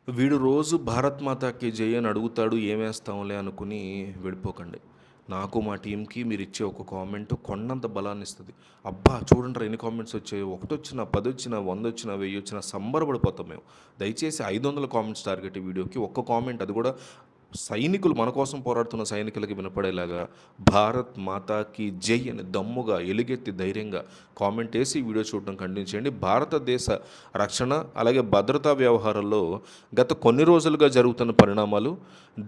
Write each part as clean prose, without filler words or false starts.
వీడు రోజు భారత్ మాతాకి జై అని అడుగుతాడు ఏమేస్తాంలే అనుకుని వెళ్ళిపోకండి. నాకు మా టీంకి మీరిచ్చే ఒక కామెంట్ కొండంత బలాన్నిస్తది. అబ్బా! చూడండిరా ఎన్ని కామెంట్స్ వచ్చాయో. ఒకటొచ్చినా, 10 వచ్చినా, 100 వచ్చినా, 1000 వచ్చినా సంబరపడిపోతాం మేము. దయచేసి 500 కామెంట్స్ టార్గెట్ ఈ వీడియోకి. ఒక్క కామెంట్ అది కూడా సైనికులు మన కోసం పోరాడుతున్న సైనికులకి వినపడేలాగా భారత్ మాతాకి జై అని దమ్ముగా ఎలుగెత్తి ధైర్యంగా కామెంట్ వేసి ఈ వీడియో చూడడం కంటిన్యూ చేయండి. భారతదేశ రక్షణ అలాగే భద్రతా వ్యవహారాల్లో గత కొన్ని రోజులుగా జరుగుతున్న పరిణామాలు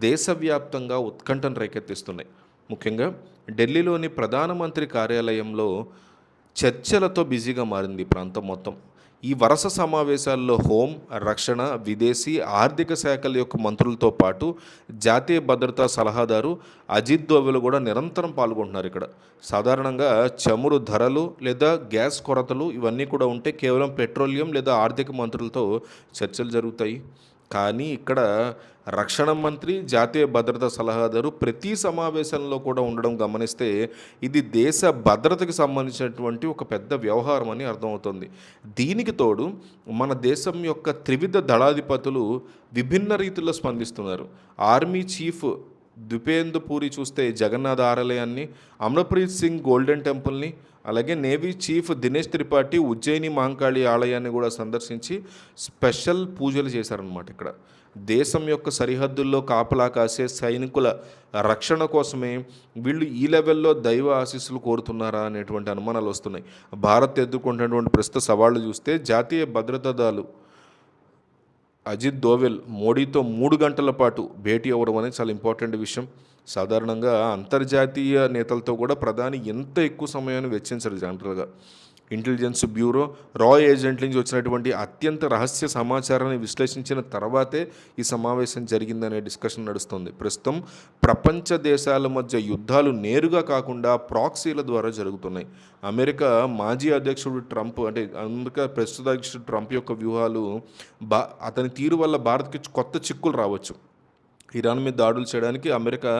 దేశవ్యాప్తంగా ఉత్కంఠను రేకెత్తిస్తున్నాయి. ముఖ్యంగా ఢిల్లీలోని ప్రధానమంత్రి కార్యాలయంలో చర్చలతో బిజీగా మారింది ఈ ప్రాంతం మొత్తం. ఈ వరుస సమావేశాల్లో హోం, రక్షణ, విదేశీ, ఆర్థిక శాఖల యొక్క మంత్రులతో పాటు జాతీయ భద్రతా సలహాదారు అజిత్ దోవెల్ కూడా నిరంతరం పాల్గొంటున్నారు. ఇక్కడ సాధారణంగా చమురు ధరలు లేదా గ్యాస్ కొరతలు ఇవన్నీ కూడా ఉంటే కేవలం పెట్రోలియం లేదా ఆర్థిక మంత్రులతో చర్చలు జరుగుతాయి. కానీ ఇక్కడ రక్షణ మంత్రి, జాతీయ భద్రతా సలహాదారు ప్రతి సమావేశంలో కూడా ఉండడం గమనిస్తే ఇది దేశ భద్రతకి సంబంధించినటువంటి ఒక పెద్ద వ్యవహారం అని అర్థమవుతుంది. దీనికి తోడు మన దేశం యొక్క త్రివిధ దళాధిపతులు విభిన్న రీతిలో స్పందిస్తున్నారు. ఆర్మీ చీఫ్ ద్విపేందు పూరి చూస్తే జగన్నాథ ఆలయాన్ని, అమర్ప్రీత్ సింగ్ గోల్డెన్ టెంపుల్ని, అలాగే నేవీ చీఫ్ దినేష్ త్రిపాఠి ఉజ్జయిని మహంకాళి ఆలయాన్ని కూడా సందర్శించి స్పెషల్ పూజలు చేశారనమాట. ఇక్కడ దేశం యొక్క సరిహద్దుల్లో కాపలా కాసే సైనికుల రక్షణ కోసమే వీళ్ళు ఈ లెవెల్లో దైవ ఆశీస్సులు కోరుతున్నారా అనేటువంటి అనుమానాలు వస్తున్నాయి. భారత్ ఎదుర్కొంటున్నటువంటి ప్రస్తుత సవాళ్లు చూస్తే జాతీయ భద్రతా దళాలు అజిత్ దోవెల్ మోడీతో 3 గంటల పాటు భేటీ అవ్వడం అనేది చాలా ఇంపార్టెంట్ విషయం. సాధారణంగా అంతర్జాతీయ నేతలతో కూడా ప్రధాని ఎంత ఎక్కువ సమయాన్ని వెచ్చించరు. జనరల్గా ఇంటెలిజెన్స్ బ్యూరో, రా ఏజెంట్ల నుంచి వచ్చినటువంటి అత్యంత రహస్య సమాచారాన్ని విశ్లేషించిన తర్వాతే ఈ సమావేశం జరిగిందనే డిస్కషన్ నడుస్తుంది. ప్రస్తుతం ప్రపంచ దేశాల మధ్య యుద్ధాలు నేరుగా కాకుండా ప్రాక్సీల ద్వారా జరుగుతున్నాయి. అమెరికా మాజీ అధ్యక్షుడు ట్రంప్ అమెరికా ప్రస్తుత అధ్యక్షుడు ట్రంప్ యొక్క వ్యూహాలు అతని తీరు వల్ల భారత్కి కొత్త చిక్కులు రావచ్చు. ఇరాన్ మీద దాడులు చేయడానికి అమెరికా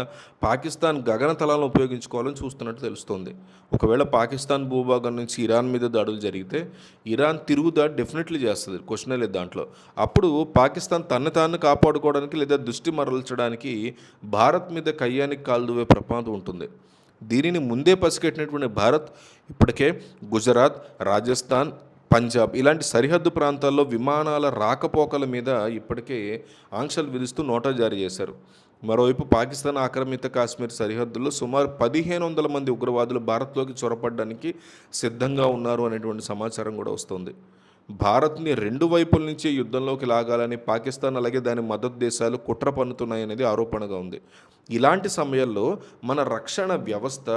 పాకిస్తాన్ గగనతలాలను ఉపయోగించుకోవాలని చూస్తున్నట్టు తెలుస్తోంది. ఒకవేళ పాకిస్తాన్ భూభాగం నుంచి ఇరాన్ మీద దాడులు జరిగితే ఇరాన్ తిరుగుదాడి డెఫినెట్లీ చేస్తుంది, క్వశ్చనే లేదు దాంట్లో. అప్పుడు పాకిస్తాన్ తన్ను తాను కాపాడుకోవడానికి లేదా దృష్టి మరల్చడానికి భారత్ మీద కయ్యానికి కాలుదువే ప్రమాదం ఉంటుంది. దీనిని ముందే పసిగట్టినటువంటి భారత్ ఇప్పటికే గుజరాత్, రాజస్థాన్, పంజాబ్ ఇలాంటి సరిహద్దు ప్రాంతాల్లో విమానాల రాకపోకల మీద ఇప్పటికే ఆంక్షలు విధిస్తూ నోటా జారీ చేశారు. మరోవైపు పాకిస్తాన్ ఆక్రమిత కాశ్మీర్ సరిహద్దుల్లో సుమారు 1500 మంది ఉగ్రవాదులు భారత్లోకి చొరపడడానికి సిద్ధంగా ఉన్నారు అనేటువంటి సమాచారం కూడా వస్తుంది. భారత్ని 2 వైపుల నుంచి యుద్ధంలోకి లాగాలని పాకిస్తాన్ అలాగే దాని మద్దతు దేశాలు కుట్ర పన్నుతున్నాయనేది ఆరోపణగా ఉంది. ఇలాంటి సమయాల్లో మన రక్షణ వ్యవస్థ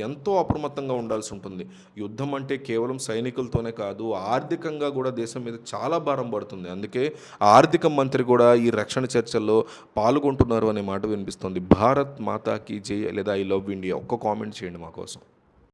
ఎంతో అప్రమత్తంగా ఉండాల్సి ఉంటుంది. యుద్ధం అంటే కేవలం సైనికులతోనే కాదు, ఆర్థికంగా కూడా దేశం మీద చాలా భారం పడుతుంది. అందుకే ఆర్థిక మంత్రి కూడా ఈ రక్షణ చర్చల్లో పాల్గొంటున్నారు అనే మాట వినిపిస్తుంది. భారత్ మాతాకి జై లేదా ఐ లవ్ ఇండియా ఒక్క కామెంట్ చేయండి మా కోసం.